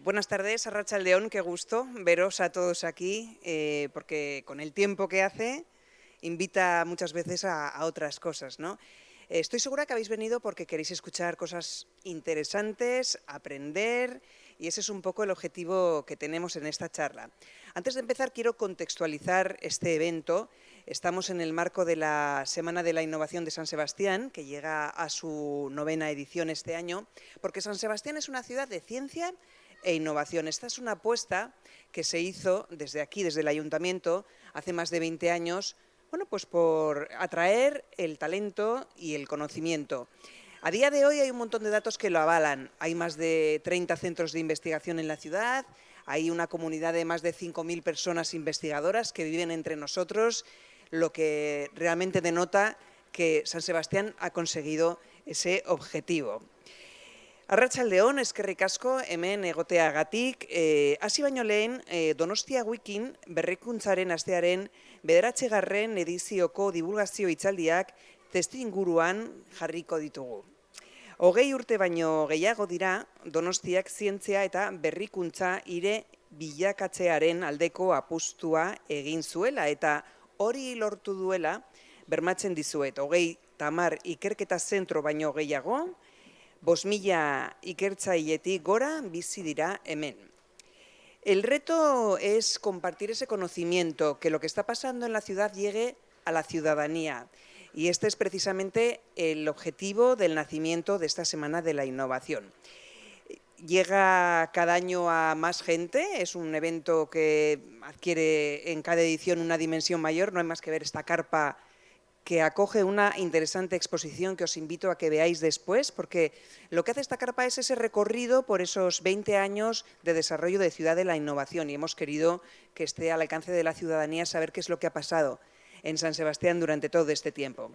Buenas tardes, Arratsaldeon, qué gusto veros a todos aquí, porque con el tiempo que hace invita muchas veces a otras cosas, ¿no? Estoy segura que habéis venido porque queréis escuchar cosas interesantes, aprender, y ese es un poco el objetivo que tenemos en esta charla. Antes de empezar, quiero contextualizar este evento. Estamos en el marco de la Semana de la Innovación de San Sebastián, que llega a su 9ª edición este año, porque San Sebastián es una ciudad de ciencia e innovación. Esta es una apuesta que se hizo desde aquí, desde el Ayuntamiento, hace más de 20 años, bueno, pues por atraer el talento y el conocimiento. A día de hoy hay un montón de datos que lo avalan. Hay más de 30 centros de investigación en la ciudad, hay una comunidad de más de 5.000 personas investigadoras que viven entre nosotros, lo que realmente denota que San Sebastián ha conseguido ese objetivo. Arratsaldeon, eskerrik asko, hemen egoteagatik. Hasi baino lehen, Donostia Wikin berrikuntzaren astearen 9. edizioko divulgazio hitzaldiak testuinguruan jarriko ditugu. 20 urte baino gehiago dira Donostiak zientzia eta berrikuntza hire bilakatzearen aldeko apustua egin zuela eta hori lortu duela bermatzen dizuet. 30 ikerketa zentro baino gehiago, 5.000 ikertzailetik gora bizi dira hemen. El reto es compartir ese conocimiento, que lo que está pasando en la ciudad llegue a la ciudadanía. Y este es precisamente el objetivo del nacimiento de esta Semana de la Innovación. Llega cada año a más gente, es un evento que adquiere en cada edición una dimensión mayor, no hay más que ver esta carpa que acoge una interesante exposición que os invito a que veáis después, porque lo que hace esta carpa es ese recorrido por esos 20 años de desarrollo de Ciudad de la Innovación, y hemos querido que esté al alcance de la ciudadanía saber qué es lo que ha pasado en San Sebastián durante todo este tiempo.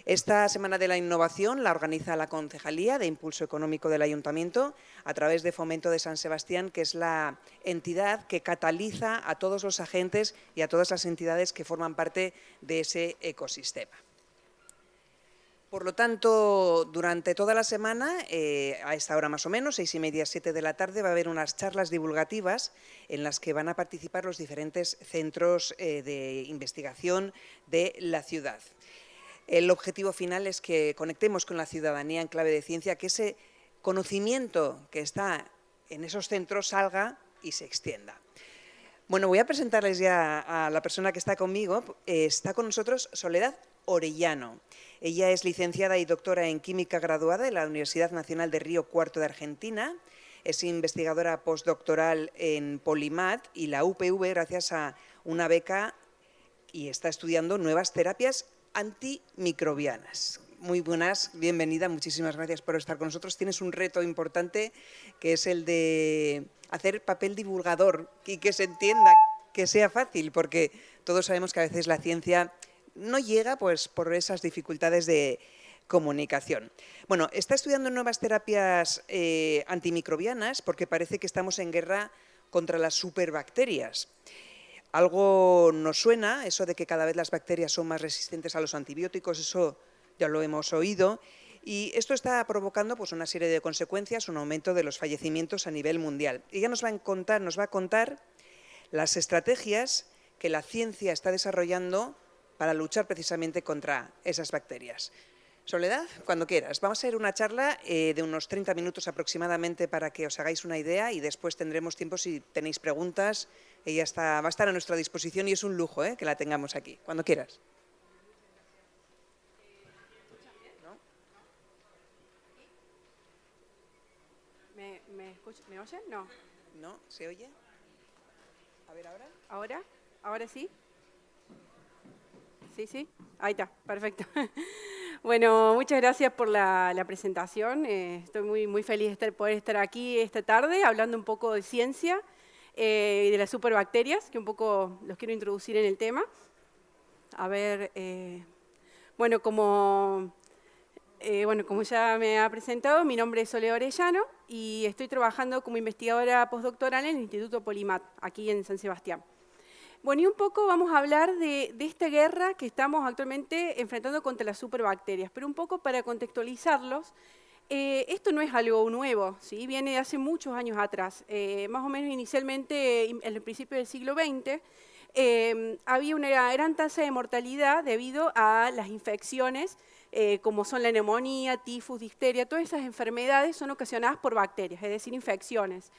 Esta Semana de la Innovación la organiza la Concejalía de Impulso Económico del Ayuntamiento a través de Fomento de San Sebastián, que es la entidad que cataliza a todos los agentes y a todas las entidades que forman parte de ese ecosistema. Por lo tanto, durante toda la semana, a esta hora más o menos, 6:30, 7 de la tarde, va a haber unas charlas divulgativas en las que van a participar los diferentes centros de investigación de la ciudad. El objetivo final es que conectemos con la ciudadanía en clave de ciencia, que ese conocimiento que está en esos centros salga y se extienda. Bueno, voy a presentarles ya a la persona que está conmigo. Está con nosotros Soledad Orellano. Ella es licenciada y doctora en Química graduada de la Universidad Nacional de Río Cuarto de Argentina. Es investigadora postdoctoral en Polimat y la UPV gracias a una beca, y está estudiando nuevas terapias antimicrobianas. Muy buenas, bienvenida, muchísimas gracias por estar con nosotros. Tienes un reto importante que es el de hacer papel divulgador y que se entienda, que sea fácil, porque todos sabemos que a veces la ciencia no llega pues, por esas dificultades de comunicación. Bueno, está estudiando nuevas terapias antimicrobianas porque parece que estamos en guerra contra las superbacterias. Algo nos suena, eso de que cada vez las bacterias son más resistentes a los antibióticos, eso ya lo hemos oído, y esto está provocando pues, una serie de consecuencias, un aumento de los fallecimientos a nivel mundial. Ella nos va a contar las estrategias que la ciencia está desarrollando para luchar precisamente contra esas bacterias. Soledad, cuando quieras. Vamos a hacer una charla de unos 30 minutos aproximadamente para que os hagáis una idea, y después tendremos tiempo si tenéis preguntas. Ella va a estar a nuestra disposición y es un lujo que la tengamos aquí. Cuando quieras. ¿No? ¿Me oyen? No. ¿No? ¿Se oye? A ver, ¿ahora? ¿Ahora? ¿Ahora sí? Sí. Ahí está, perfecto. Bueno, muchas gracias por la presentación. Estoy muy feliz de poder estar aquí esta tarde hablando un poco de ciencia y de las superbacterias, que un poco los quiero introducir en el tema. A ver, bueno, como ya me ha presentado, mi nombre es Soledad Orellano y estoy trabajando como investigadora postdoctoral en el Instituto Polimat, aquí en San Sebastián. Bueno, y un poco vamos a hablar de esta guerra que estamos actualmente enfrentando contra las superbacterias, pero un poco para contextualizarlos, Esto no es algo nuevo, ¿sí? Viene de hace muchos años atrás. Más o menos inicialmente, en el principio del siglo XX, había una gran tasa de mortalidad debido a las infecciones, como son la neumonía, tifus, difteria. Todas esas enfermedades son ocasionadas por bacterias, es decir, infecciones.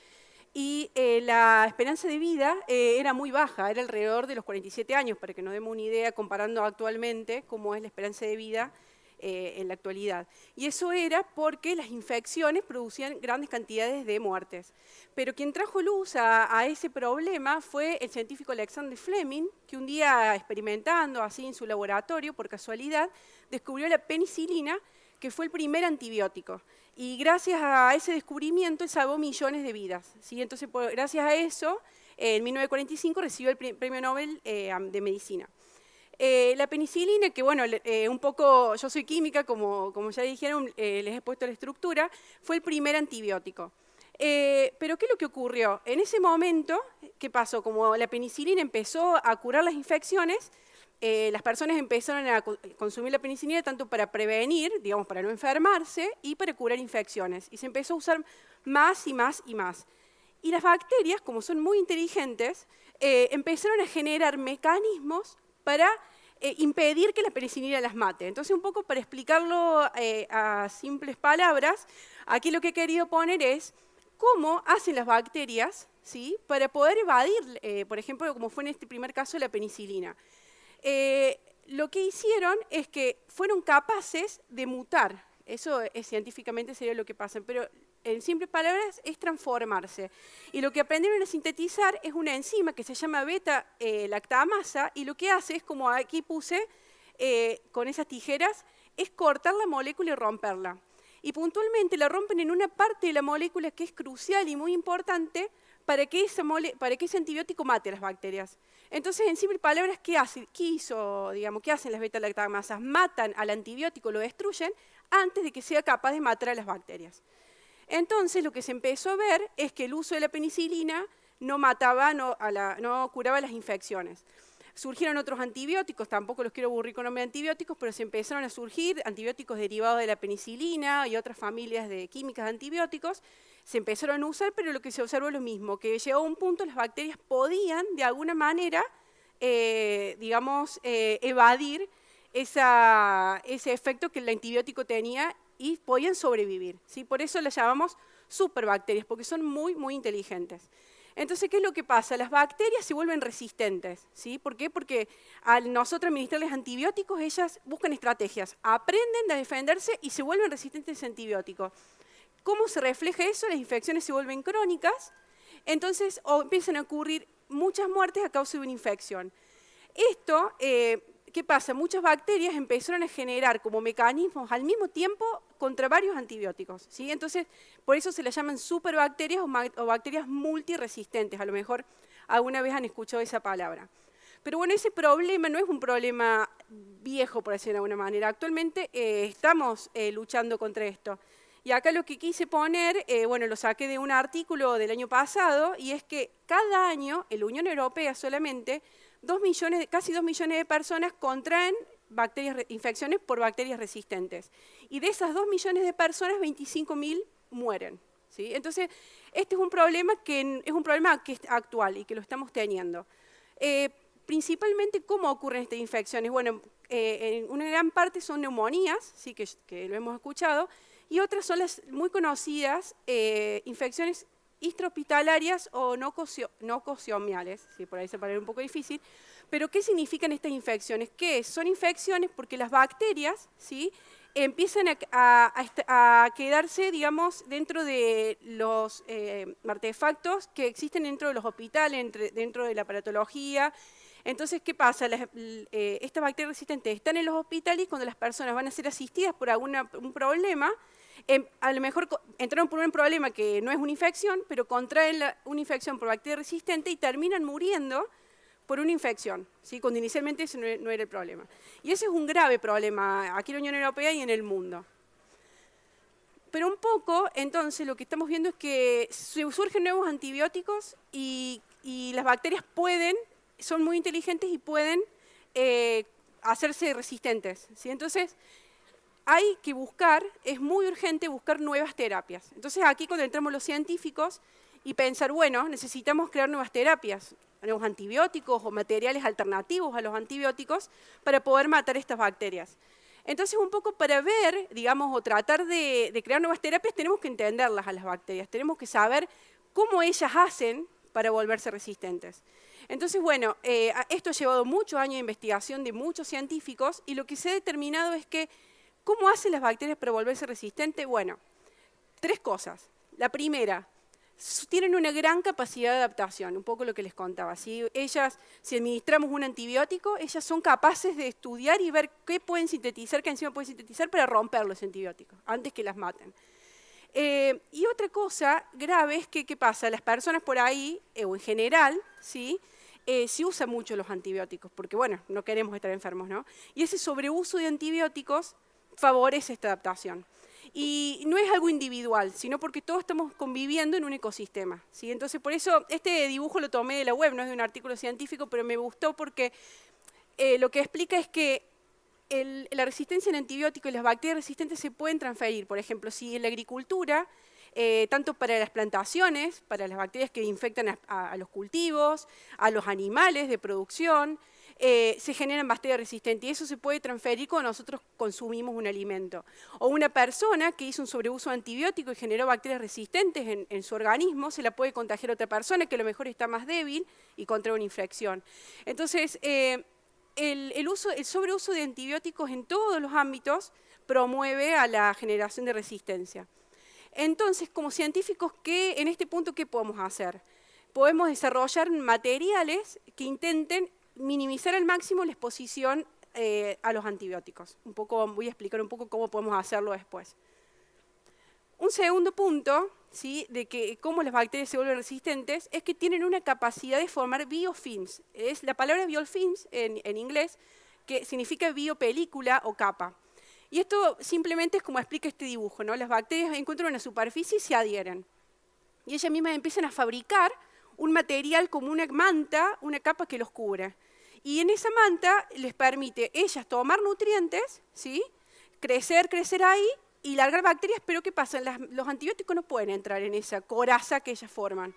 Y la esperanza de vida era muy baja, era alrededor de los 47 años, para que nos demos una idea comparando actualmente cómo es la esperanza de vida en la actualidad. Y eso era porque las infecciones producían grandes cantidades de muertes. Pero quien trajo luz a ese problema fue el científico Alexander Fleming, que un día experimentando así en su laboratorio, por casualidad, descubrió la penicilina, que fue el primer antibiótico. Y gracias a ese descubrimiento él salvó millones de vidas, ¿sí? Entonces, gracias a eso, en 1945 recibió el Premio Nobel de Medicina. La penicilina, que bueno, un poco, yo soy química, como ya dijeron, les he puesto la estructura, fue el primer antibiótico. Pero ¿qué es lo que ocurrió? En ese momento, ¿qué pasó? Como la penicilina empezó a curar las infecciones, las personas empezaron a consumir la penicilina tanto para prevenir, digamos, para no enfermarse, y para curar infecciones. Y se empezó a usar más y más y más. Y las bacterias, como son muy inteligentes, empezaron a generar mecanismos para impedir que la penicilina las mate. Entonces, un poco para explicarlo a simples palabras, aquí lo que he querido poner es cómo hacen las bacterias, ¿sí?, para poder evadir, por ejemplo, como fue en este primer caso, la penicilina. Lo que hicieron es que fueron capaces de mutar. Eso científicamente sería lo que pasa, pero en simples palabras es transformarse. Y lo que aprendieron a sintetizar es una enzima que se llama beta-lactamasa, y lo que hace es, como aquí puse con esas tijeras, es cortar la molécula y romperla. Y puntualmente la rompen en una parte de la molécula que es crucial y muy importante para que ese antibiótico mate a las bacterias. Entonces, en simples palabras, ¿qué hacen las beta-lactamasas? Matan al antibiótico, lo destruyen, antes de que sea capaz de matar a las bacterias. Entonces, lo que se empezó a ver es que el uso de la penicilina no curaba las infecciones. Surgieron otros antibióticos, tampoco los quiero aburrir con nombres de antibióticos, pero se empezaron a surgir antibióticos derivados de la penicilina y otras familias de químicas de antibióticos. Se empezaron a usar, pero lo que se observó es lo mismo, que llegó a un punto las bacterias podían, de alguna manera, evadir ese efecto que el antibiótico tenía y podían sobrevivir, ¿sí? Por eso las llamamos superbacterias, porque son muy, muy inteligentes. Entonces, ¿qué es lo que pasa? Las bacterias se vuelven resistentes, ¿sí? ¿Por qué? Porque al nosotros administrarles antibióticos, ellas buscan estrategias, aprenden a defenderse y se vuelven resistentes a ese antibiótico. ¿Cómo se refleja eso? Las infecciones se vuelven crónicas, entonces empiezan a ocurrir muchas muertes a causa de una infección. Esto, ¿qué pasa? Muchas bacterias empezaron a generar como mecanismos al mismo tiempo contra varios antibióticos, ¿sí? Entonces, por eso se las llaman superbacterias o bacterias multiresistentes. A lo mejor alguna vez han escuchado esa palabra. Pero bueno, ese problema no es un problema viejo, por decirlo de alguna manera. Actualmente estamos luchando contra esto. Y acá lo que quise poner, bueno, lo saqué de un artículo del año pasado, y es que cada año, en la Unión Europea solamente, casi 2 millones de personas contraen infecciones por bacterias resistentes. Y de esas 2 millones de personas, 25.000 mueren, ¿sí? Entonces, este es un problema que es actual y que lo estamos teniendo. Principalmente, ¿cómo ocurren estas infecciones? Bueno, en una gran parte son neumonías, sí, que lo hemos escuchado, y otras son las muy conocidas infecciones intrahospitalarias o nocosiomiales, ¿sí? Por ahí se parece un poco difícil, pero ¿qué significan estas infecciones? Que son infecciones porque las bacterias, ¿sí?, empiezan a quedarse, digamos, dentro de los artefactos que existen dentro de los hospitales, dentro de la aparatología. Entonces, ¿qué pasa? Estas bacterias resistentes están en los hospitales y cuando las personas van a ser asistidas por un problema, a lo mejor entraron por un problema que no es una infección, pero contraen una infección por bacteria resistente y terminan muriendo por una infección, ¿sí?, cuando inicialmente ese no era el problema. Y ese es un grave problema aquí en la Unión Europea y en el mundo. Pero un poco, entonces, lo que estamos viendo es que surgen nuevos antibióticos y las bacterias son muy inteligentes y pueden hacerse resistentes, ¿sí? Entonces, hay que buscar, es muy urgente buscar nuevas terapias. Entonces aquí cuando entramos los científicos y pensar, bueno, necesitamos crear nuevas terapias, nuevos antibióticos o materiales alternativos a los antibióticos para poder matar estas bacterias. Entonces, un poco para ver, digamos, o tratar de crear nuevas terapias, tenemos que entenderlas a las bacterias, tenemos que saber cómo ellas hacen para volverse resistentes. Entonces, bueno, esto ha llevado muchos años de investigación de muchos científicos y lo que se ha determinado es que, ¿cómo hacen las bacterias para volverse resistentes? Bueno, 3 cosas. La primera, tienen una gran capacidad de adaptación, un poco lo que les contaba. Si administramos un antibiótico, ellas son capaces de estudiar y ver qué pueden sintetizar, qué enzima pueden sintetizar para romper los antibióticos, antes que las maten. Y otra cosa grave es que, ¿qué pasa? Las personas por ahí, o en general, ¿sí? Se usan mucho los antibióticos, porque bueno, no queremos estar enfermos, ¿no? Y ese sobreuso de antibióticos favorece esta adaptación. Y no es algo individual, sino porque todos estamos conviviendo en un ecosistema, ¿sí? Entonces, por eso, este dibujo lo tomé de la web, no es de un artículo científico, pero me gustó porque lo que explica es que la resistencia en antibióticos y las bacterias resistentes se pueden transferir. Por ejemplo, si en la agricultura, tanto para las plantaciones, para las bacterias que infectan a los cultivos, a los animales de producción, se generan bacterias resistentes y eso se puede transferir cuando nosotros consumimos un alimento. O una persona que hizo un sobreuso antibiótico y generó bacterias resistentes en su organismo, se la puede contagiar a otra persona que a lo mejor está más débil y contrae una infección. Entonces, el sobreuso de antibióticos en todos los ámbitos promueve a la generación de resistencia. Entonces, como científicos, en este punto, ¿qué podemos hacer? Podemos desarrollar materiales que intenten minimizar al máximo la exposición a los antibióticos. Voy a explicar un poco cómo podemos hacerlo después. Un segundo punto, ¿sí?, de cómo las bacterias se vuelven resistentes, es que tienen una capacidad de formar biofilms. Es la palabra biofilms en inglés, que significa biopelícula o capa. Y esto simplemente es como explica este dibujo, ¿no? Las bacterias encuentran una superficie y se adhieren. Y ellas mismas empiezan a fabricar un material como una manta, una capa que los cubre. Y en esa manta les permite ellas tomar nutrientes, ¿sí?, crecer ahí y largar bacterias, pero ¿qué pasa? Los antibióticos no pueden entrar en esa coraza que ellas forman.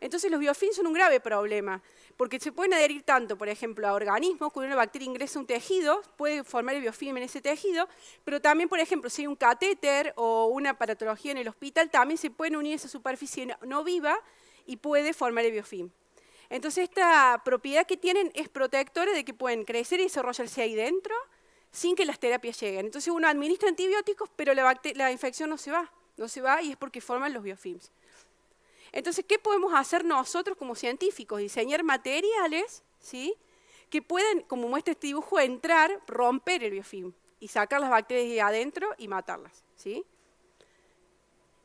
Entonces los biofilms son un grave problema, porque se pueden adherir tanto, por ejemplo, a organismos, cuando una bacteria ingresa a un tejido, puede formar el biofilm en ese tejido, pero también, por ejemplo, si hay un catéter o una patología en el hospital, también se pueden unir a esa superficie no viva y puede formar el biofilm. Entonces esta propiedad que tienen es protectora de que pueden crecer y desarrollarse ahí dentro sin que las terapias lleguen. Entonces uno administra antibióticos, pero la infección no se va y es porque forman los biofilms. Entonces, ¿qué podemos hacer nosotros como científicos? Diseñar materiales, ¿sí?, que puedan, como muestra este dibujo, entrar, romper el biofilm y sacar las bacterias de adentro y matarlas, ¿sí?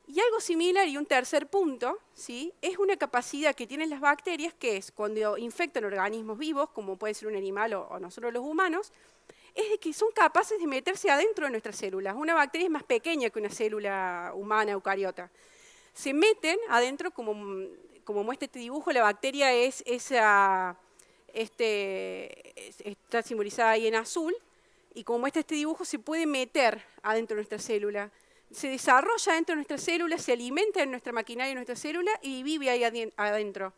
Y algo similar, y un tercer punto, ¿sí?, es una capacidad que tienen las bacterias, que es cuando infectan organismos vivos, como puede ser un animal o nosotros los humanos, es de que son capaces de meterse adentro de nuestras células. Una bacteria es más pequeña que una célula humana eucariota. Se meten adentro, como muestra este dibujo, la bacteria está simbolizada ahí en azul, y como muestra este dibujo, se puede meter adentro de nuestra célula. Se desarrolla dentro de nuestra célula, se alimenta en nuestra maquinaria de nuestra célula y vive ahí adentro.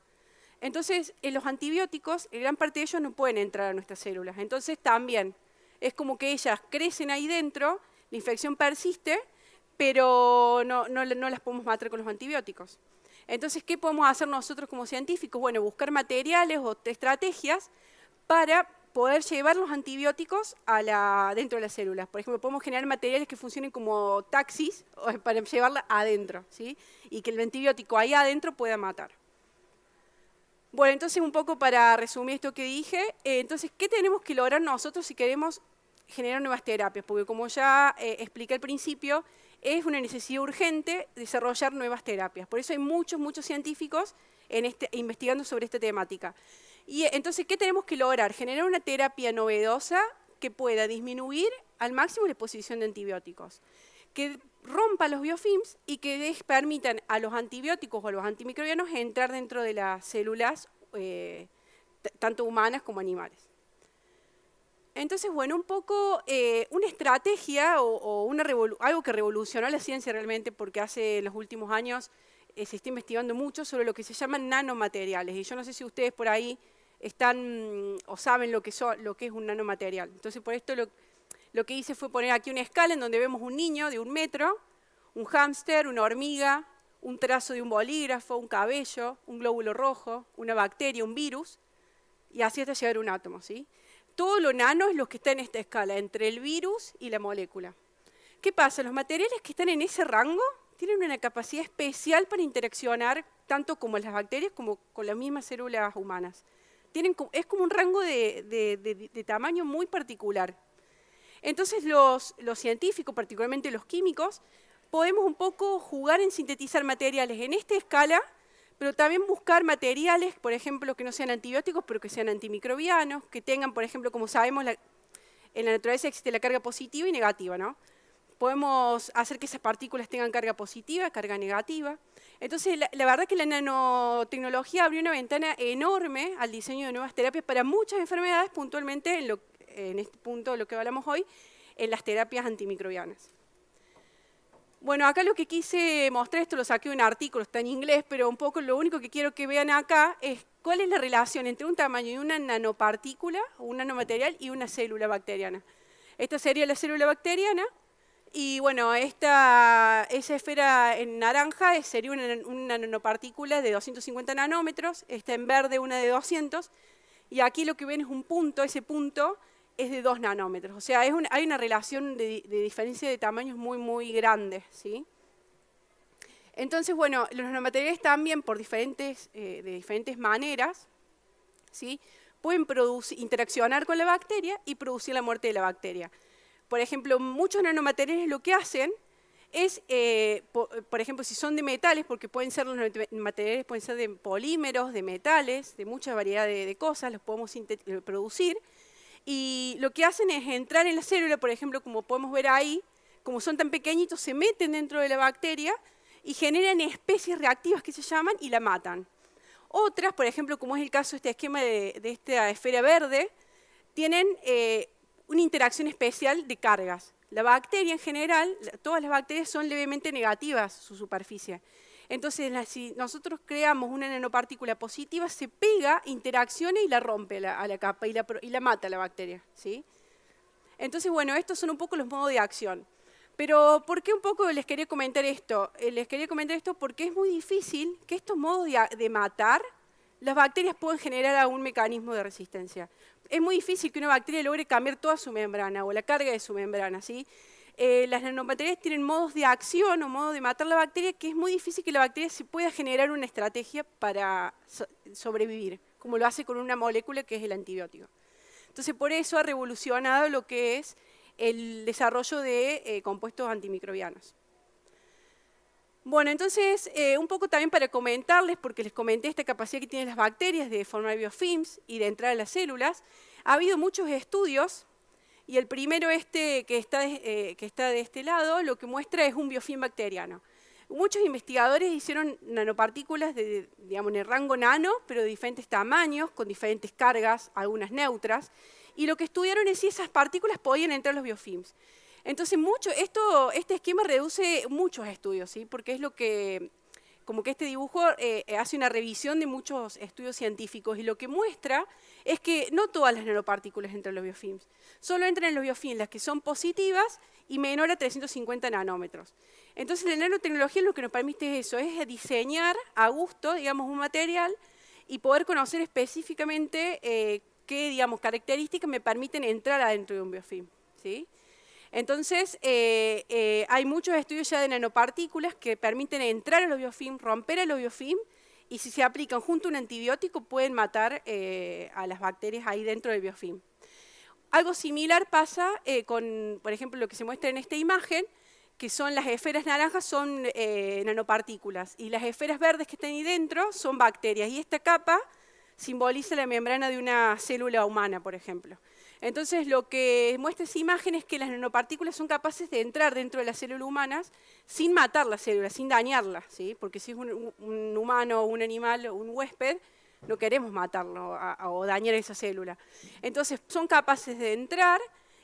Entonces, en los antibióticos, gran parte de ellos no pueden entrar a nuestras células. Entonces, también es como que ellas crecen ahí dentro, la infección persiste, pero no las podemos matar con los antibióticos. Entonces, ¿qué podemos hacer nosotros como científicos? Bueno, buscar materiales o estrategias para poder llevar los antibióticos dentro de las células. Por ejemplo, podemos generar materiales que funcionen como taxis para llevarla adentro, ¿sí?, y que el antibiótico ahí adentro pueda matar. Bueno, entonces un poco para resumir esto que dije, entonces, ¿qué tenemos que lograr nosotros si queremos generar nuevas terapias? Porque como ya expliqué al principio, es una necesidad urgente desarrollar nuevas terapias. Por eso hay muchos científicos investigando sobre esta temática. Y entonces, ¿qué tenemos que lograr? Generar una terapia novedosa que pueda disminuir al máximo la exposición de antibióticos, que rompa los biofilms y que permitan a los antibióticos o a los antimicrobianos entrar dentro de las células, tanto humanas como animales. Entonces, bueno, un poco una estrategia o algo que revolucionó la ciencia realmente, porque hace los últimos años se está investigando mucho sobre lo que se llaman nanomateriales. Y yo no sé si ustedes por ahí están o saben lo que es un nanomaterial. Entonces, por esto lo que hice fue poner aquí una escala en donde vemos un niño de 1 metro, un hámster, una hormiga, un trazo de un bolígrafo, un cabello, un glóbulo rojo, una bacteria, un virus, y así hasta llegar a un átomo, ¿sí? Todo lo nano es lo que está en esta escala, entre el virus y la molécula. ¿Qué pasa? Los materiales que están en ese rango tienen una capacidad especial para interaccionar tanto como las bacterias como con las mismas células humanas. Es como un rango de tamaño muy particular. Entonces los científicos, particularmente los químicos, podemos un poco jugar en sintetizar materiales en esta escala, pero también buscar materiales, por ejemplo, que no sean antibióticos, pero que sean antimicrobianos, que tengan, por ejemplo, como sabemos, en la naturaleza existe la carga positiva y negativa, ¿no? Podemos hacer que esas partículas tengan carga positiva, carga negativa. Entonces, la verdad que la nanotecnología abrió una ventana enorme al diseño de nuevas terapias para muchas enfermedades, puntualmente en este punto de lo que hablamos hoy, en las terapias antimicrobianas. Bueno, acá lo que quise mostrar, esto lo saqué de un artículo, está en inglés, pero un poco lo único que quiero que vean acá es cuál es la relación entre un tamaño de una nanopartícula, o un nanomaterial, y una célula bacteriana. Esta sería la célula bacteriana, y bueno, esa esfera en naranja sería una nanopartícula de 250 nanómetros, esta en verde una de 200, y aquí lo que ven es un punto, ese punto es de 2 nanómetros, o sea, hay una relación de diferencia de tamaños muy, muy grande, ¿sí? Entonces, bueno, los nanomateriales también de diferentes maneras, ¿sí? Pueden interaccionar con la bacteria y producir la muerte de la bacteria. Por ejemplo, muchos nanomateriales lo que hacen es, por ejemplo, si son de metales, porque los materiales pueden ser de polímeros, de metales, de mucha variedad de cosas, los podemos producir, y lo que hacen es entrar en la célula, por ejemplo, como podemos ver ahí, como son tan pequeñitos, se meten dentro de la bacteria y generan especies reactivas que se llaman y la matan. Otras, por ejemplo, como es el caso de este esquema de esta esfera verde, tienen una interacción especial de cargas. La bacteria en general, todas las bacterias son levemente negativas su superficie. Entonces, si nosotros creamos una nanopartícula positiva, se pega, interacciona y la rompe a la capa y la mata a la bacteria, ¿sí? Entonces, bueno, estos son un poco los modos de acción. Pero, ¿por qué un poco les quería comentar esto? Les quería comentar esto porque es muy difícil que estos modos de matar, las bacterias puedan generar algún mecanismo de resistencia. Es muy difícil que una bacteria logre cambiar toda su membrana o la carga de su membrana, ¿sí? Las nanomateriales tienen modos de acción o modos de matar la bacteria que es muy difícil que la bacteria se pueda generar una estrategia para sobrevivir, como lo hace con una molécula que es el antibiótico. Entonces, por eso ha revolucionado lo que es el desarrollo de compuestos antimicrobianos. Bueno, entonces, un poco también para comentarles, porque les comenté esta capacidad que tienen las bacterias de formar biofilms y de entrar a las células, ha habido muchos estudios. Y el primero que está de este lado, lo que muestra es un biofilm bacteriano. Muchos investigadores hicieron nanopartículas digamos, en el rango nano, pero de diferentes tamaños, con diferentes cargas, algunas neutras, y lo que estudiaron es si esas partículas podían entrar a los biofilms. Entonces, este esquema reduce muchos estudios, ¿sí? Porque es como que este dibujo hace una revisión de muchos estudios científicos y lo que muestra es que no todas las nanopartículas entran en los biofilms, solo entran en los biofilms las que son positivas y menor a 350 nanómetros. Entonces la nanotecnología lo que nos permite es eso, es diseñar a gusto, digamos, un material y poder conocer específicamente qué, digamos, características me permiten entrar adentro de un biofilm, ¿sí? Entonces, hay muchos estudios ya de nanopartículas que permiten entrar a los biofilms, romper a los biofilms, y si se aplican junto a un antibiótico pueden matar a las bacterias ahí dentro del biofilm. Algo similar pasa con, por ejemplo, lo que se muestra en esta imagen, que son las esferas naranjas, son nanopartículas, y las esferas verdes que están ahí dentro son bacterias, y esta capa simboliza la membrana de una célula humana, por ejemplo. Entonces, lo que muestra esa imagen es que las nanopartículas son capaces de entrar dentro de las células humanas sin matar la célula, sin dañarla, ¿sí? Porque si es un humano, un animal o un huésped, no queremos matarlo o dañar esa célula. Entonces son capaces de entrar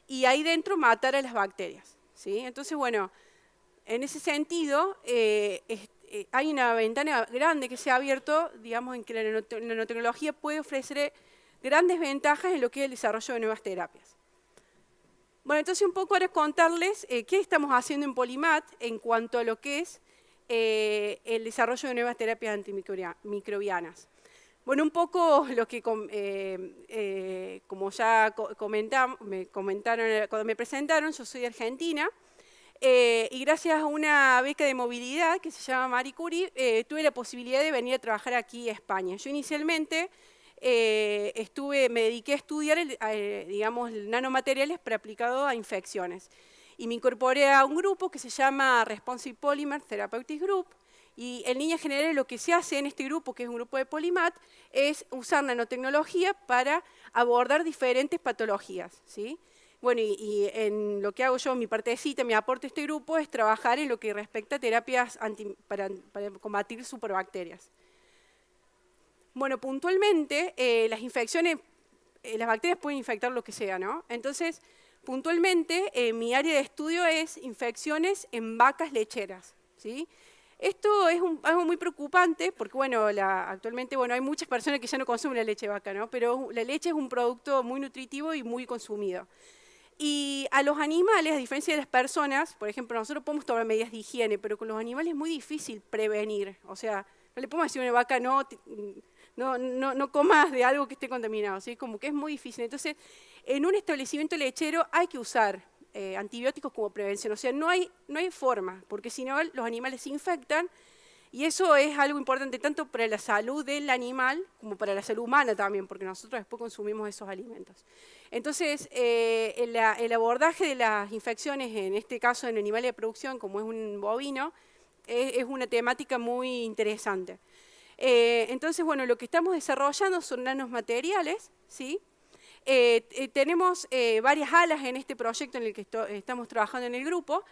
y ahí dentro matar a las bacterias, ¿sí? Entonces, bueno, en ese sentido, hay una ventana grande que se ha abierto, digamos, en que la nanotecnología puede ofrecer grandes ventajas en lo que es el desarrollo de nuevas terapias. Bueno, entonces un poco ahora contarles qué estamos haciendo en Polymath en cuanto a lo que es el desarrollo de nuevas terapias antimicrobianas. Bueno, un poco lo que, como ya me comentaron cuando me presentaron, yo soy de Argentina, y gracias a una beca de movilidad que se llama Marie Curie, tuve la posibilidad de venir a trabajar aquí a España. Yo inicialmente me dediqué a estudiar, digamos, nanomateriales para aplicado a infecciones. Y me incorporé a un grupo que se llama Responsive Polymer Therapeutics Group, y en líneas generales lo que se hace en este grupo, que es un grupo de Polymath, es usar nanotecnología para abordar diferentes patologías, ¿sí? Bueno, y en lo que hago yo, mi partecita, mi aporte a este grupo, es trabajar en lo que respecta a terapias para combatir superbacterias. Bueno, puntualmente, las infecciones, las bacterias pueden infectar lo que sea, ¿no? Entonces, puntualmente, mi área de estudio es infecciones en vacas lecheras, ¿sí? Esto es algo muy preocupante porque, bueno, actualmente hay muchas personas que ya no consumen la leche de vaca, ¿no? Pero la leche es un producto muy nutritivo y muy consumido. Y a los animales, a diferencia de las personas, por ejemplo, nosotros podemos tomar medidas de higiene, pero con los animales es muy difícil prevenir. O sea, no le podemos decir a una vaca, no comas de algo que esté contaminado, ¿sí? Como que es muy difícil. Entonces, en un establecimiento lechero hay que usar antibióticos como prevención. O sea, no hay forma, porque si no los animales se infectan, y eso es algo importante tanto para la salud del animal como para la salud humana también, porque nosotros después consumimos esos alimentos. Entonces, el abordaje de las infecciones, en este caso en animales de producción, como es un bovino, es una temática muy interesante. Entonces, bueno, lo que estamos desarrollando son nanomateriales, ¿sí? Tenemos varias alas en este proyecto en el que estamos trabajando en el grupo,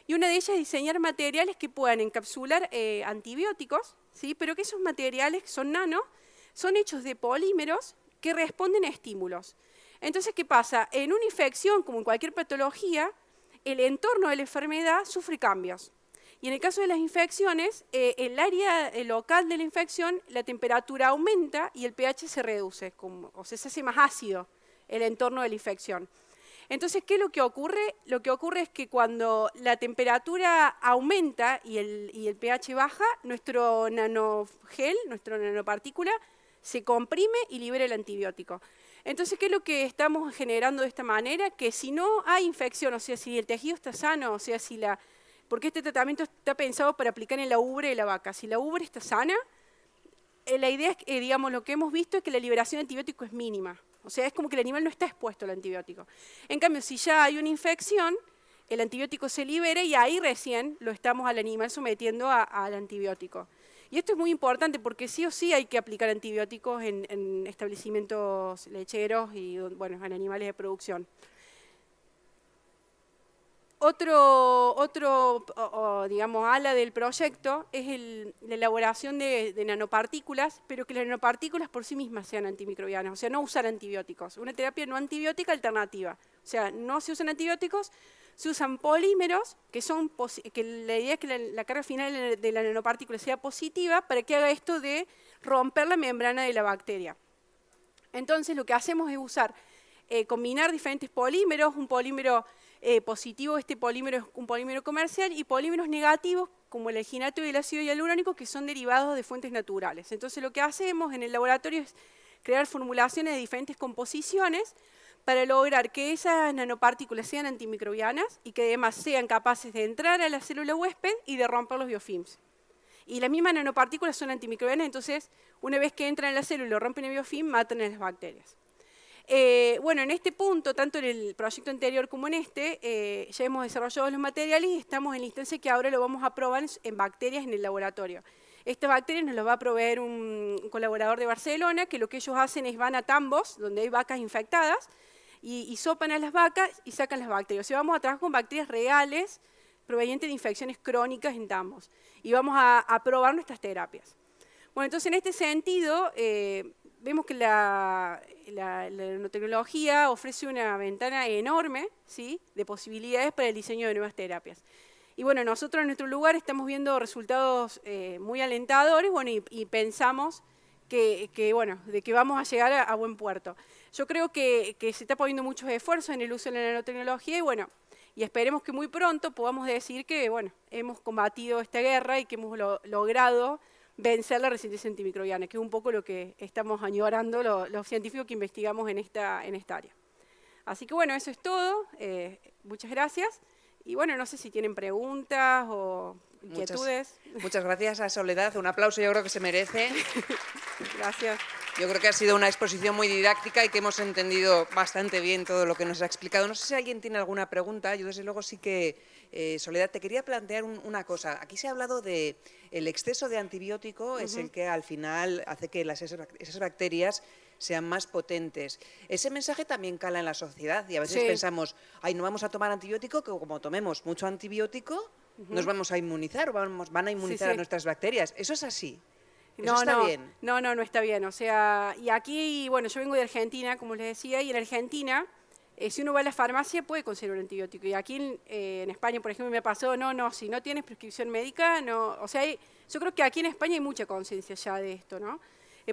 y una de ellas es diseñar materiales que puedan encapsular antibióticos, ¿sí? Pero que esos materiales, que son nano, son hechos de polímeros que responden a estímulos. Entonces, ¿qué pasa? En una infección, como en cualquier patología, el entorno de la enfermedad sufre cambios. Y en el caso de las infecciones, el área local de la infección, la temperatura aumenta y el pH se reduce, o sea, se hace más ácido el entorno de la infección. Entonces, ¿qué es lo que ocurre? Lo que ocurre es que cuando la temperatura aumenta y el pH baja, nuestro nanogel, nuestra nanopartícula, se comprime y libera el antibiótico. Entonces, ¿qué es lo que estamos generando de esta manera? Que si no hay infección, o sea, si el tejido está sano, o sea, porque este tratamiento está pensado para aplicar en la ubre de la vaca. Si la ubre está sana, la idea es que, digamos, lo que hemos visto es que la liberación de antibiótico es mínima. O sea, es como que el animal no está expuesto al antibiótico. En cambio, si ya hay una infección, el antibiótico se libera y ahí recién lo estamos al animal sometiendo al antibiótico. Y esto es muy importante porque sí o sí hay que aplicar antibióticos en establecimientos lecheros y, bueno, en animales de producción. Digamos, ala del proyecto es la elaboración de nanopartículas, pero que las nanopartículas por sí mismas sean antimicrobianas, o sea, no usar antibióticos. Una terapia no antibiótica alternativa. O sea, no se usan antibióticos, se usan polímeros, que la idea es que la carga final de la nanopartícula sea positiva para que haga esto de romper la membrana de la bacteria. Entonces, lo que hacemos es combinar diferentes polímeros, un polímero positivo, este polímero es un polímero comercial, y polímeros negativos, como el alginato y el ácido hialurónico, que son derivados de fuentes naturales. Entonces, lo que hacemos en el laboratorio es crear formulaciones de diferentes composiciones para lograr que esas nanopartículas sean antimicrobianas y que además sean capaces de entrar a la célula huésped y de romper los biofilms. Y las mismas nanopartículas son antimicrobianas, entonces, una vez que entran en la célula y lo rompen el biofilm, matan a las bacterias. Bueno, en este punto, tanto en el proyecto anterior como en este, ya hemos desarrollado los materiales y estamos en la instancia que ahora lo vamos a probar en bacterias en el laboratorio. Estas bacterias nos las va a proveer un colaborador de Barcelona, que lo que ellos hacen es van a tambos, donde hay vacas infectadas, y sopan a las vacas y sacan las bacterias. O sea, vamos a trabajar con bacterias reales provenientes de infecciones crónicas en tambos, y vamos a probar nuestras terapias. Bueno, entonces en este sentido, vemos que la nanotecnología ofrece una ventana enorme, ¿sí?, de posibilidades para el diseño de nuevas terapias. Y bueno, nosotros en nuestro lugar estamos viendo resultados muy alentadores, bueno, y pensamos bueno, de que vamos a llegar a buen puerto. Yo creo que se está poniendo muchos esfuerzos en el uso de la nanotecnología y bueno, y esperemos que muy pronto podamos decir que, bueno, hemos combatido esta guerra y que hemos logrado vencer la resistencia antimicrobiana, que es un poco lo que estamos añorando los científicos que investigamos en esta área. Así que bueno, eso es todo. Muchas gracias. Y bueno, no sé si tienen preguntas o inquietudes. Muchas gracias a Soledad. Un aplauso yo creo que se merece. Gracias. Yo creo que ha sido una exposición muy didáctica y que hemos entendido bastante bien todo lo que nos ha explicado. No sé si alguien tiene alguna pregunta. Yo desde luego sí que, Soledad, te quería plantear una cosa. Aquí se ha hablado de el exceso de antibiótico es el que al final hace que esas bacterias sean más potentes. Ese mensaje también cala en la sociedad y a veces pensamos, ay, no vamos a tomar antibiótico, que como tomemos mucho antibiótico, nos vamos a inmunizar o van a inmunizar a nuestras bacterias. ¿Eso es así? ¿Eso está bien? No está bien. O sea, y aquí, bueno, yo vengo de Argentina, como les decía, y en Argentina, si uno va a la farmacia puede conseguir un antibiótico. Y aquí en España, por ejemplo, me pasó, si no tienes prescripción médica, no. O sea, yo creo que aquí en España hay mucha conciencia ya de esto, ¿no?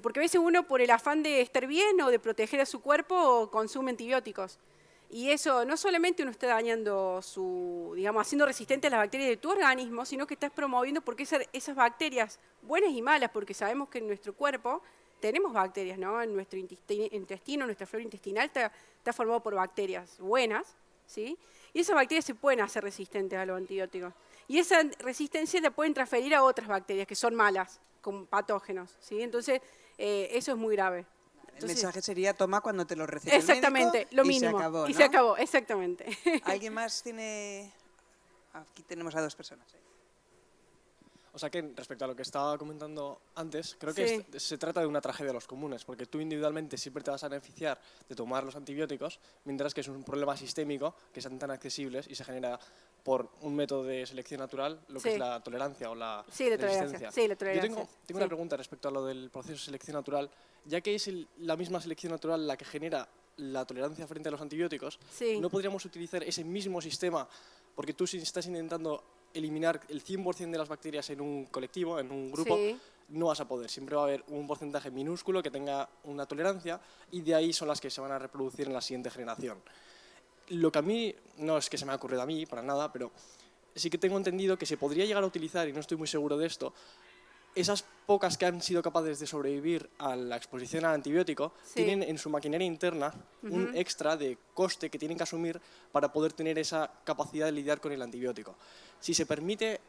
Porque a veces uno, por el afán de estar bien o de proteger a su cuerpo, consume antibióticos. Y eso no solamente uno está dañando haciendo resistente a las bacterias de tu organismo, sino que estás promoviendo porque esas bacterias, buenas y malas, porque sabemos que en nuestro cuerpo tenemos bacterias, ¿no? En nuestro intestino, nuestra flora intestinal está formado por bacterias buenas, ¿sí? Y esas bacterias se pueden hacer resistentes a los antibióticos. Y esa resistencia la pueden transferir a otras bacterias que son malas, como patógenos, ¿sí? Entonces, eso es muy grave. El mensaje sería, toma cuando te lo receta exactamente, el médico lo mínimo. Y se acabó, ¿no? Y se acabó, exactamente. ¿Alguien más tiene...? Aquí tenemos a dos personas. O sea que respecto a lo que estaba comentando antes, creo que se trata de una tragedia de los comunes, porque tú individualmente siempre te vas a beneficiar de tomar los antibióticos, mientras que es un problema sistémico que sean tan accesibles y se genera por un método de selección natural, lo que es la tolerancia o la resistencia. Sí, la tolerancia. Yo tengo una pregunta respecto a lo del proceso de selección natural. Ya que es la misma selección natural la que genera la tolerancia frente a los antibióticos, ¿no podríamos utilizar ese mismo sistema? Porque tú si estás intentando eliminar el 100% de las bacterias en un colectivo, en un grupo, no vas a poder. Siempre va a haber un porcentaje minúsculo que tenga una tolerancia y de ahí son las que se van a reproducir en la siguiente generación. Lo que a mí, no es que se me ha ocurrido a mí, para nada, pero sí que tengo entendido que se podría llegar a utilizar, y no estoy muy seguro de esto, esas pocas que han sido capaces de sobrevivir a la exposición al antibiótico tienen en su maquinaria interna un extra de coste que tienen que asumir para poder tener esa capacidad de lidiar con el antibiótico. Si se permite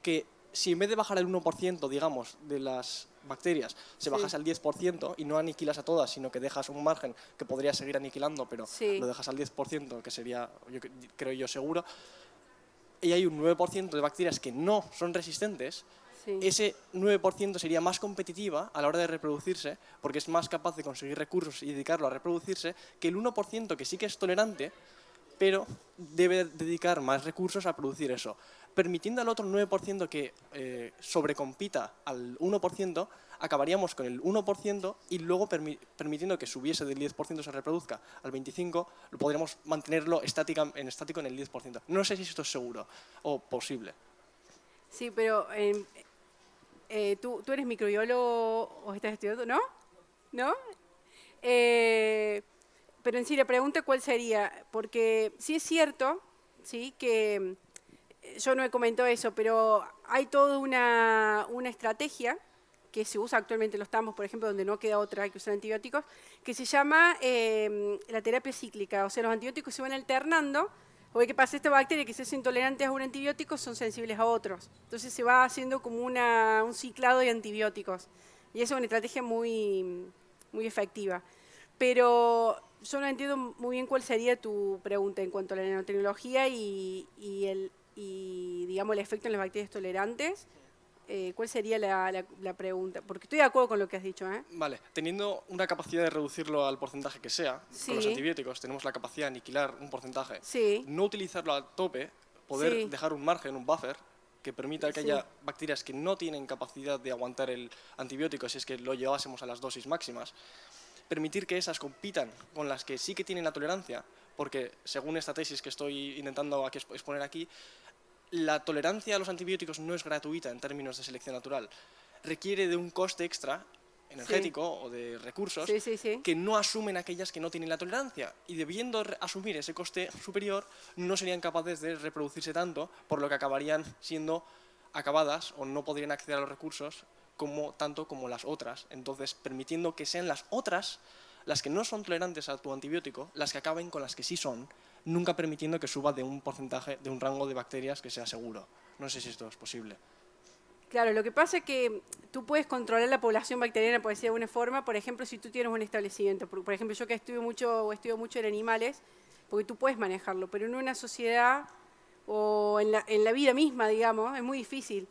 que, si en vez de bajar el 1%, digamos, de las bacterias, se bajase al 10% y no aniquilas a todas, sino que dejas un margen que podría seguir aniquilando, pero lo dejas al 10%, que sería, creo yo, seguro, y hay un 9% de bacterias que no son resistentes, ese 9% sería más competitiva a la hora de reproducirse, porque es más capaz de conseguir recursos y dedicarlo a reproducirse, que el 1% que sí que es tolerante, pero debe dedicar más recursos a producir eso. Permitiendo al otro 9% que sobrecompita al 1%, acabaríamos con el 1% y luego permitiendo que subiese del 10% se reproduzca al 25%, podríamos mantenerlo estático en el 10%. No sé si esto es seguro o posible. Sí, pero ¿tú eres microbiólogo o estás estudiando? ¿No? ¿No? Pero en sí la pregunta cuál sería, porque sí es cierto, ¿sí?, que yo no he comentado eso, pero hay toda una estrategia que se usa actualmente en los tambos, por ejemplo, donde no queda otra, hay que usar antibióticos, que se llama la terapia cíclica. O sea, los antibióticos se van alternando, porque ¿qué pasa? Estas bacterias que se hacen intolerantes a un antibiótico son sensibles a otros. Entonces se va haciendo como un ciclado de antibióticos. Y eso es una estrategia muy, muy efectiva. Pero yo no entiendo muy bien cuál sería tu pregunta en cuanto a la nanotecnología y digamos, el efecto en las bacterias tolerantes. ¿Cuál sería la pregunta? Porque estoy de acuerdo con lo que has dicho, ¿eh? Vale, teniendo una capacidad de reducirlo al porcentaje que sea, con los antibióticos tenemos la capacidad de aniquilar un porcentaje, no utilizarlo a tope, poder dejar un margen, un buffer, que permita que haya bacterias que no tienen capacidad de aguantar el antibiótico si es que lo llevásemos a las dosis máximas, permitir que esas compitan con las que sí que tienen la tolerancia, porque según esta tesis que estoy intentando exponer aquí, la tolerancia a los antibióticos no es gratuita en términos de selección natural, requiere de un coste extra energético o de recursos que no asumen aquellas que no tienen la tolerancia, y debiendo asumir ese coste superior no serían capaces de reproducirse tanto, por lo que acabarían siendo acabadas o no podrían acceder a los recursos tanto como las otras, entonces permitiendo que sean las otras, las que no son tolerantes a tu antibiótico, las que acaben con las que sí son, nunca permitiendo que suba de un porcentaje, de un rango de bacterias que sea seguro. No sé si esto es posible. Claro, lo que pasa es que tú puedes controlar la población bacteriana, por decir de alguna forma, por ejemplo, si tú tienes un establecimiento. Por ejemplo, yo que estudio mucho en animales, porque tú puedes manejarlo, pero en una sociedad o en la vida misma, digamos, es muy difícil.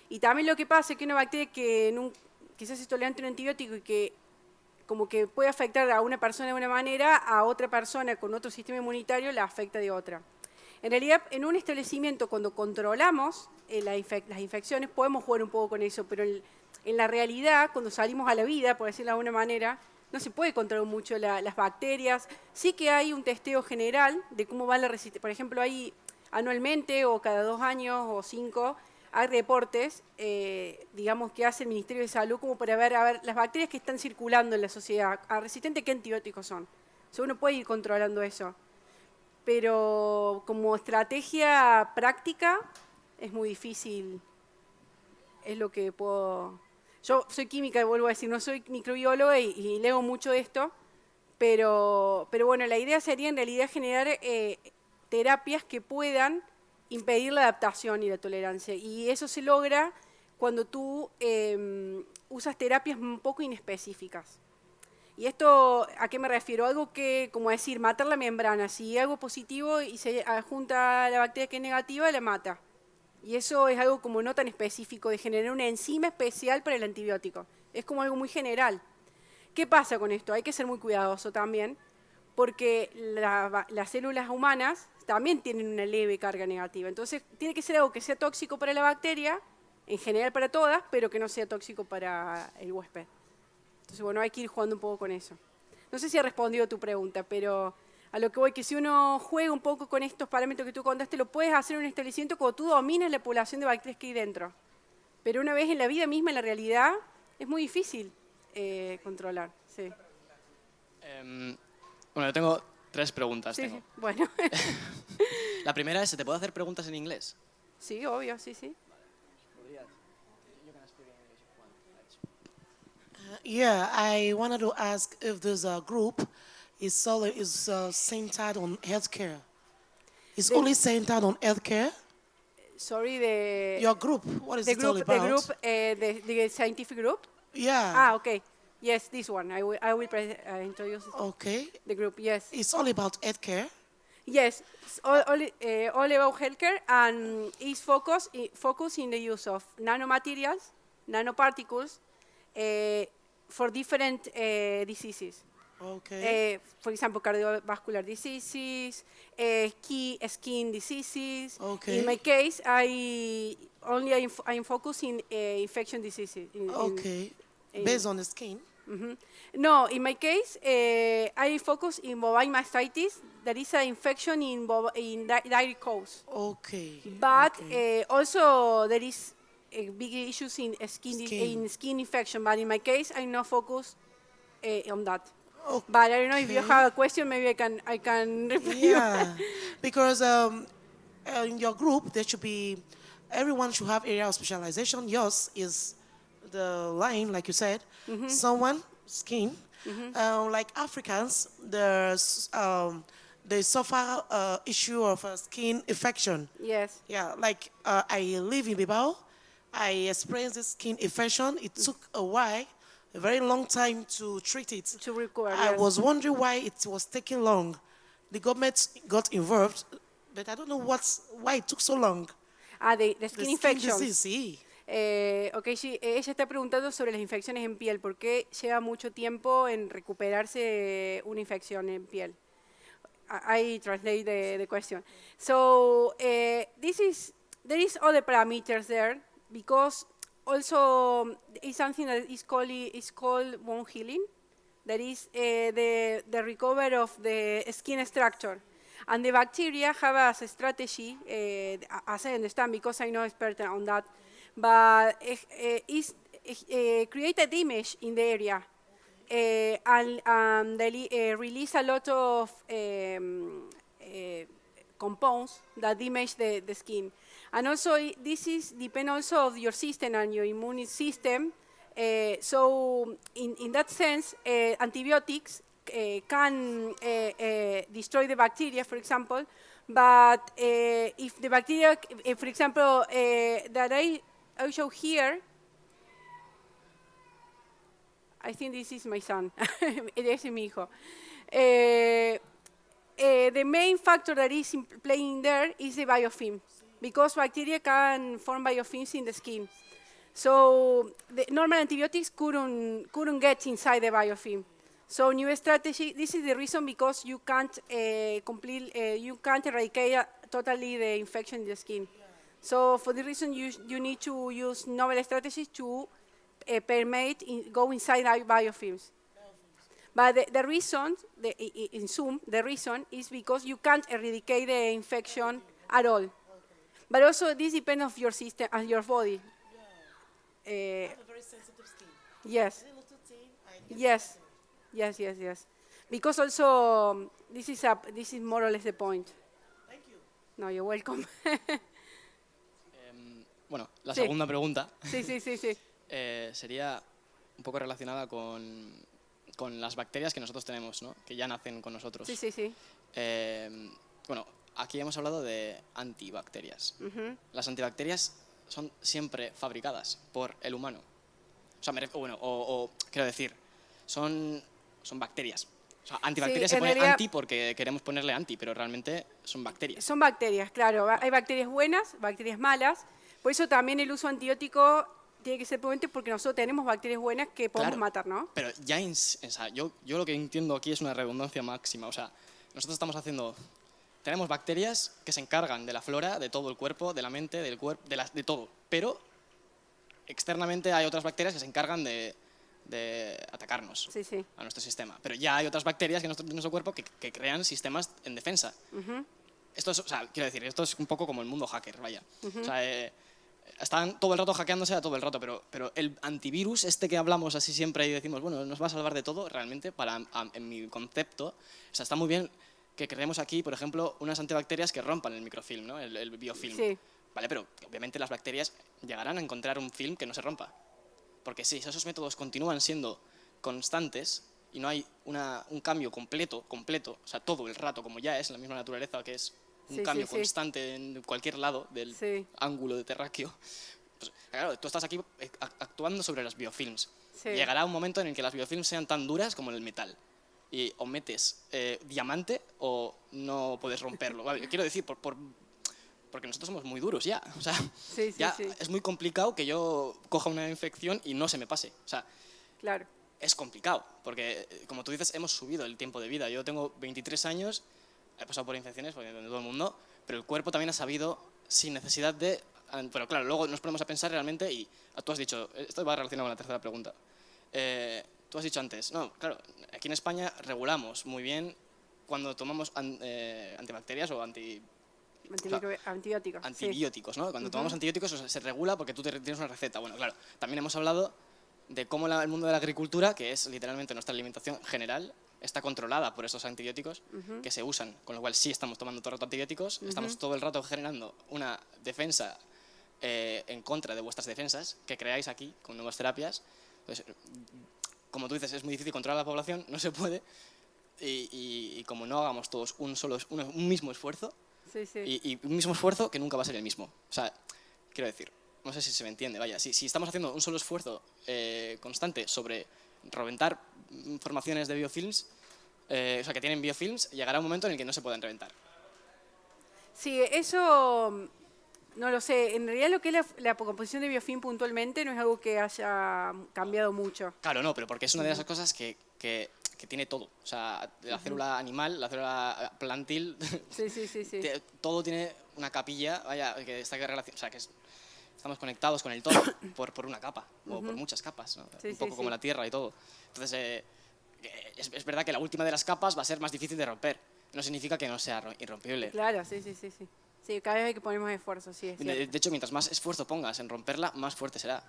Y también lo que pasa es que una bacteria que quizás es tolerante a un antibiótico y que como que puede afectar a una persona de una manera, a otra persona con otro sistema inmunitario la afecta de otra. En realidad, en un establecimiento, cuando controlamos las infecciones, podemos jugar un poco con eso, pero en la realidad, cuando salimos a la vida, por decirlo de alguna manera, no se puede controlar mucho las bacterias. Sí que hay un testeo general de cómo va la resistencia. Por ejemplo, hay anualmente o cada 2 años o 5, hay reportes, digamos, que hace el Ministerio de Salud como para ver, las bacterias que están circulando en la sociedad, ¿a resistente qué antibióticos son? O sea, uno puede ir controlando eso. Pero como estrategia práctica es muy difícil, es lo que puedo... Yo soy química, vuelvo a decir, no soy microbióloga y leo mucho de esto, pero bueno, la idea sería en realidad generar terapias que puedan impedir la adaptación y la tolerancia. Y eso se logra cuando tú usas terapias un poco inespecíficas. ¿Y esto a qué me refiero? Algo que, como decir, matar la membrana. Si algo positivo y se junta la bacteria que es negativa, la mata. Y eso es algo como no tan específico, de generar una enzima especial para el antibiótico. Es como algo muy general. ¿Qué pasa con esto? Hay que ser muy cuidadoso también, porque las células humanas también tienen una leve carga negativa. Entonces, tiene que ser algo que sea tóxico para la bacteria, en general para todas, pero que no sea tóxico para el huésped. Entonces, bueno, hay que ir jugando un poco con eso. No sé si he respondido a tu pregunta, pero a lo que voy, que si uno juega un poco con estos parámetros que tú contaste, lo puedes hacer en un establecimiento cuando tú dominas la población de bacterias que hay dentro. Pero una vez en la vida misma, en la realidad, es muy difícil controlar. Sí. Bueno, yo tengo 3 preguntas. Sí, bueno. La primera es, ¿se te puede hacer preguntas en inglés? Sí, obvio, sí. Yeah, I wanted to ask if this group is centered on healthcare. It's only centered on healthcare? Sorry, your group, what is it all about? The scientific group? Yeah. Okay. Yes, this one. I will introduce Okay. the group, yes. It's all about healthcare? Yes, it's all about healthcare, and is focused in the use of nanomaterials, nanoparticles, for different diseases. Okay. For example, cardiovascular diseases, skin diseases. Okay. In my case, I'm focused in infection diseases. Based on the skin? Mm-hmm. No, in my case, I focus in bovine mastitis. That is an infection in dairy cows. Okay. But also there is big issues in skin infection. But in my case, I'm not focused on that. Okay. But I don't know if you have a question. Maybe I can reply. Yeah, because in your group there should be everyone should have area of specialization. Yours is the line, like you said. Mm-hmm. Someone skin. Mm-hmm. Like Africans, they suffer issue of skin infection. Yes. Yeah, like I live in Bilbao. I experienced this skin infection. It took a while, a very long time to treat it. To recover. I yes. was wondering why it was taking long. The government got involved, but I don't know why it took so long. The skin infection. Disease, sí. Sí, ella está preguntando sobre las infecciones en piel. ¿Por qué lleva mucho tiempo en recuperarse una infección en piel? I translate the question. So this is there is other parameters there because also it's something that is called wound healing. That is the recovery of the skin structure. And the bacteria have as a strategy, as I understand, because I'm not expert on that, but create a damage in the area. And they release a lot of compounds that damage the skin. And also, this depends also of your system and your immune system. So, in that sense, antibiotics can destroy the bacteria, for example. But if the bacteria, for example, that I show here, I think this is my son. Ese es mi hijo. The main factor that is playing there is the biofilm, because bacteria can form biofilms in the skin. So the normal antibiotics couldn't get inside the biofilm. So new strategy. This is the reason because you can't you can't eradicate totally the infection in the skin. So for the reason you need to use novel strategies to go inside biofilms. But the reason, in sum, the reason is because you can't eradicate the infection at all. But also this depends on your system and your body. I have a very sensitive skin. Yes. A little thin. Yes. Yes. Because also this is more or less the point. Thank you. No, you're welcome. Bueno, la Sí. segunda pregunta Sí. sería un poco relacionada con las bacterias que nosotros tenemos, ¿no? Que ya nacen con nosotros. Sí. Bueno, aquí hemos hablado de antibacterias. Ujú. Las antibacterias son siempre fabricadas por el humano. O sea, quiero decir, son bacterias. O sea, antibacterias Sí, se en pone realidad- anti porque queremos ponerle anti, pero realmente son bacterias. Son bacterias, claro. Hay bacterias buenas, bacterias malas. Por eso también el uso antibiótico tiene que ser prudente porque nosotros tenemos bacterias buenas que podemos Claro, matar, ¿no? Pero ya, o sea, yo lo que entiendo aquí es una redundancia máxima. O sea, nosotros tenemos bacterias que se encargan de la flora, de todo el cuerpo, de la mente, del cuerpo, de todo. Pero externamente hay otras bacterias que se encargan de atacarnos Sí. a nuestro sistema. Pero ya hay otras bacterias que en nuestro cuerpo que crean sistemas en defensa. Ujú. Esto es, o sea, quiero decir, esto es un poco como el mundo hacker, vaya. O sea, están todo el rato hackeándose a todo el rato, pero el antivirus este que hablamos así siempre y decimos, bueno, nos va a salvar de todo, realmente, en mi concepto, o sea, está muy bien que creemos aquí, por ejemplo, unas antibacterias que rompan el microfilm, ¿no? el biofilm. Sí. Vale, pero obviamente las bacterias llegarán a encontrar un film que no se rompa. Porque si esos métodos continúan siendo constantes y no hay un cambio completo, o sea, todo el rato, como ya es la misma naturaleza, que es un cambio Sí. constante en cualquier lado del Sí. ángulo de terráqueo, pues claro, tú estás aquí actuando sobre los biofilms. Sí. Llegará un momento en el que las biofilms sean tan duras como el metal. Y o metes diamante o no puedes romperlo. Vale, quiero decir, porque nosotros somos muy duros ya. O sea, Sí. es muy complicado que yo coja una infección y no se me pase. O sea, Claro. es complicado, porque como tú dices, hemos subido el tiempo de vida. Yo tengo 23 años, he pasado por infecciones de todo el mundo, pero el cuerpo también ha sabido, sin necesidad de... Pero claro, luego nos ponemos a pensar realmente y tú has dicho, esto va relacionado con la tercera pregunta, tú has dicho antes, no, claro, aquí en España regulamos muy bien cuando tomamos antibacterias o Antibióticos. antibióticos, ¿no? Cuando tomamos antibióticos se regula porque tú tienes una receta. Bueno, claro, también hemos hablado de cómo el mundo de la agricultura, que es literalmente nuestra alimentación general, está controlada por esos antibióticos que se usan, con lo cual sí estamos tomando todo el rato antibióticos, estamos todo el rato generando una defensa en contra de vuestras defensas que creáis aquí con nuevas terapias. Entonces, como tú dices, es muy difícil controlar a la población, no se puede, y como no hagamos todos un mismo esfuerzo, Sí. y un mismo esfuerzo que nunca va a ser el mismo. O sea, quiero decir, no sé si se me entiende, vaya, si estamos haciendo un solo esfuerzo constante sobre reventar formaciones de biofilms, o sea, que tienen biofilms, llegará un momento en el que no se puedan reventar. Sí, eso no lo sé. En realidad lo que es la composición de biofilm puntualmente no es algo que haya cambiado mucho. Claro, no, pero porque es una de esas cosas que tiene todo. O sea, la célula animal, la célula plantil, Sí. todo tiene una capilla, vaya, que está o sea, que estamos conectados con el todo por una capa, o por muchas capas, ¿no? Un poco como la Tierra y todo. Entonces, es verdad que la última de las capas va a ser más difícil de romper. No significa que no sea irrompible. Claro, sí. Sí, cada vez hay que poner más esfuerzo, sí, es cierto. De hecho, mientras más esfuerzo pongas en romperla, más fuerte será.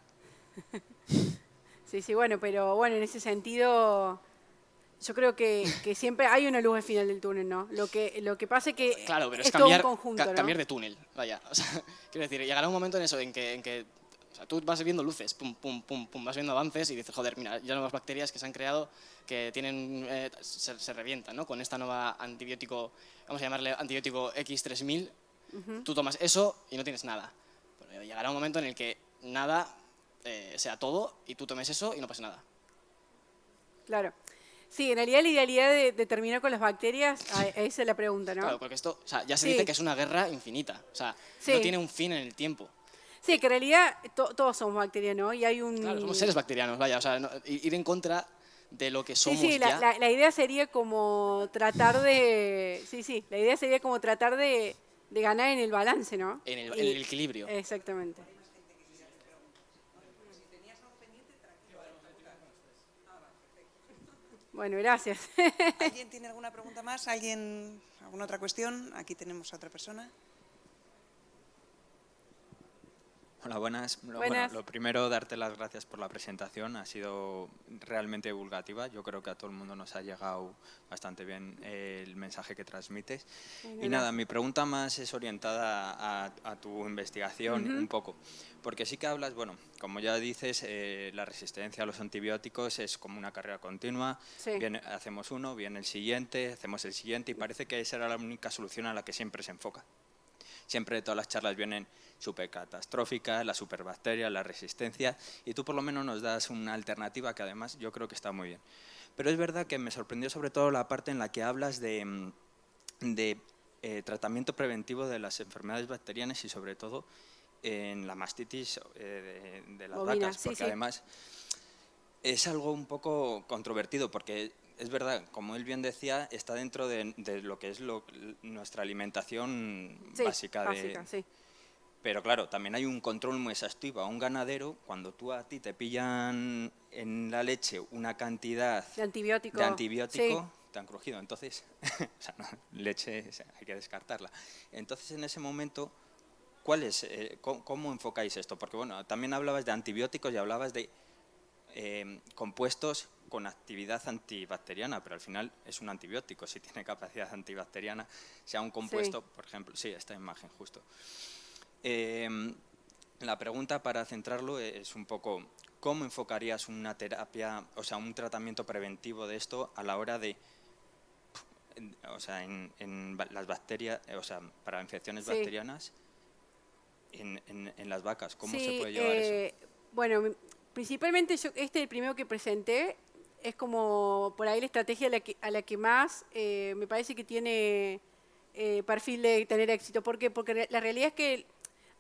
Sí, bueno, pero bueno, en ese sentido, yo creo que siempre hay una luz al final del túnel, ¿no? Lo que pasa es que claro, pero es cambiar, todo un conjunto, ¿no? Cambiar de túnel, vaya. O sea, quiero decir, llegará un momento en eso, en que o sea, tú vas viendo luces, pum, vas viendo avances y dices, joder, mira, ya nuevas bacterias que se han creado que tienen, se revientan, ¿no? Con esta nueva antibiótico, vamos a llamarle antibiótico X3000, tú tomas eso y no tienes nada. Pero llegará un momento en el que nada sea todo y tú tomes eso y no pase nada. Claro. Sí, en realidad la idealidad de terminar con las bacterias, esa es la pregunta, ¿no? Claro, porque esto, o sea, ya se dice que es una guerra infinita, o sea, no tiene un fin en el tiempo. Sí, que en realidad todos somos bacterias, ¿no? Y hay un... Claro, somos seres bacterianos, vaya, o sea, ir en contra de lo que somos ya. La idea sería como tratar de... la idea sería como tratar de ganar en el balance, ¿no? En el equilibrio. Exactamente. Bueno, gracias. ¿Alguien tiene alguna pregunta más? ¿Alguna otra cuestión? Aquí tenemos a otra persona. Hola, buenas. Buenas. Bueno, lo primero, darte las gracias por la presentación. Ha sido realmente divulgativa. Yo creo que a todo el mundo nos ha llegado bastante bien el mensaje que transmites. Y nada, mi pregunta más es orientada a tu investigación un poco. Porque sí que hablas, bueno, como ya dices, la resistencia a los antibióticos es como una carrera continua. Hacemos uno, viene el siguiente, hacemos el siguiente y parece que esa era la única solución a la que siempre se enfoca. Siempre todas las charlas vienen súper catastróficas, las superbacterias, la resistencia, y tú por lo menos nos das una alternativa que además yo creo que está muy bien. Pero es verdad que me sorprendió sobre todo la parte en la que hablas de tratamiento preventivo de las enfermedades bacterianas y sobre todo en la mastitis de las vacas, porque además es algo un poco controvertido, porque es verdad, como él bien decía, está dentro de lo que es nuestra alimentación básica. Pero claro, también hay un control muy exhaustivo. A un ganadero, cuando a ti te pillan en la leche una cantidad de antibiótico, te han crujido. Entonces, o sea, no, leche hay que descartarla. Entonces, en ese momento, ¿cómo enfocáis esto? Porque bueno, también hablabas de antibióticos y hablabas de compuestos con actividad antibacteriana, pero al final es un antibiótico, si tiene capacidad antibacteriana, sea un compuesto, por ejemplo, esta imagen justo. La pregunta para centrarlo es un poco, ¿cómo enfocarías una terapia, o sea, un tratamiento preventivo de esto a la hora de, o sea, en las bacterias, o sea, para infecciones bacterianas en las vacas? ¿Cómo se puede llevar eso? Bueno, principalmente el primero que presenté es como por ahí la estrategia a la que más me parece que tiene perfil de tener éxito. ¿Por qué? Porque la realidad es que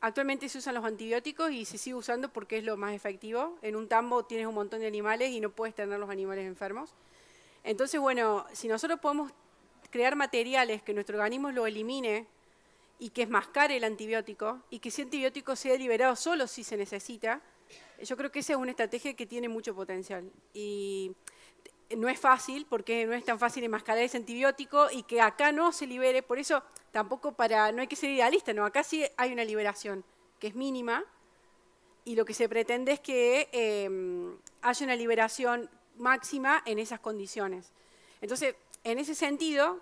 actualmente se usan los antibióticos y se sigue usando porque es lo más efectivo. En un tambo tienes un montón de animales y no puedes tener los animales enfermos. Entonces, bueno, si nosotros podemos crear materiales que nuestro organismo lo elimine y que esmascare el antibiótico y que ese antibiótico sea liberado solo si se necesita, yo creo que esa es una estrategia que tiene mucho potencial. Y no es fácil, porque no es tan fácil enmascarar ese antibiótico y que acá no se libere. Por eso tampoco no hay que ser idealista, ¿no? Acá sí hay una liberación que es mínima y lo que se pretende es que haya una liberación máxima en esas condiciones. Entonces, en ese sentido,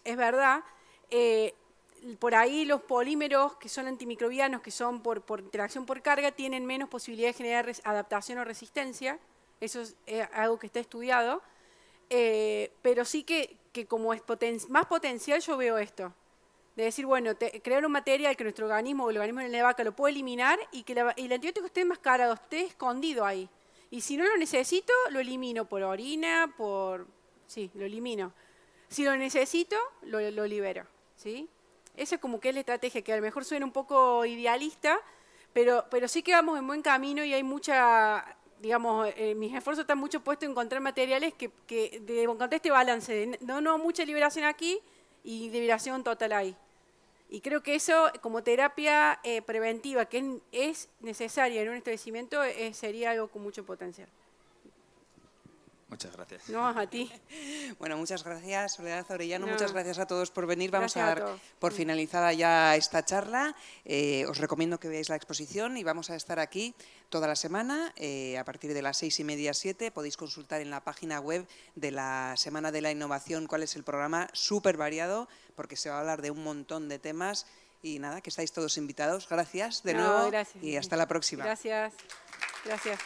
es verdad, por ahí los polímeros que son antimicrobianos, que son por interacción por carga, tienen menos posibilidad de generar adaptación o resistencia. Eso es algo que está estudiado. Pero sí que como es más potencial yo veo esto. De decir, bueno, crear un material que nuestro organismo o el organismo de la vaca lo puede eliminar y que el antibiótico esté enmascarado, esté escondido ahí. Y si no lo necesito, lo elimino por orina, lo elimino. Si lo necesito, lo libero, ¿sí? Esa es como que es la estrategia, que a lo mejor suena un poco idealista, pero sí que vamos en buen camino y hay mucha, digamos, mis esfuerzos están mucho puestos en encontrar materiales de encontrar este balance, de no mucha liberación aquí y liberación total ahí. Y creo que eso, como terapia preventiva, que es necesaria en un establecimiento, sería algo con mucho potencial. Muchas gracias. No, a ti. Bueno, muchas gracias, Soledad Orellano. No. Muchas gracias a todos por venir. Vamos Gracias a a dar todos. por finalizada ya esta charla. Os recomiendo que veáis la exposición y vamos a estar aquí toda la semana a partir de las 6:30, 7. Podéis consultar en la página web de la Semana de la Innovación cuál es el programa, súper variado, porque se va a hablar de un montón de temas. Y nada, que estáis todos invitados. Gracias de nuevo Gracias. y hasta la próxima. Gracias. Gracias.